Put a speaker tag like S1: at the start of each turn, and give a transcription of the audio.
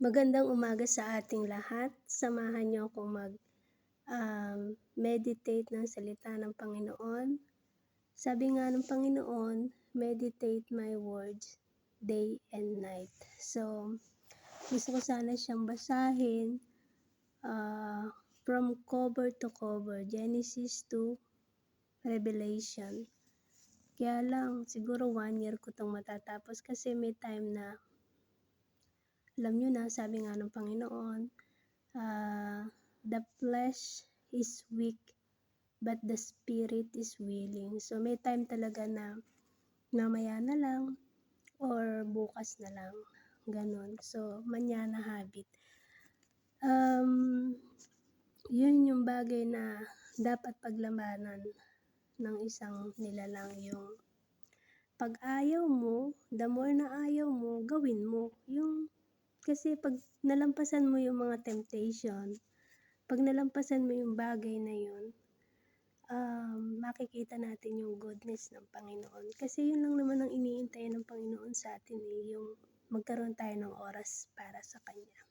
S1: Magandang umaga sa ating lahat. Samahan niyo akong meditate ng salita ng Panginoon. Sabi nga ng Panginoon, meditate my words day and night. So, gusto ko sana siyang basahin from cover to cover, Genesis to Revelation. Kaya lang, siguro 1 year ko itong matatapos kasi may time na alam nyo na, sabi nga ng Panginoon, the flesh is weak, but the spirit is willing. So, may time talaga na mamaya na lang or bukas na lang. Ganon. So, manyana habit. Yun yung bagay na dapat paglabanan ng isang nilalang, yung pag ayaw mo, the more na ayaw mo, gawin mo. Kasi pag nalampasan mo yung mga temptation, pag nalampasan mo yung bagay na yun, makikita natin yung goodness ng Panginoon. Kasi yun lang naman ang iniintay ng Panginoon sa atin, yung magkaroon tayo ng oras para sa Kanya.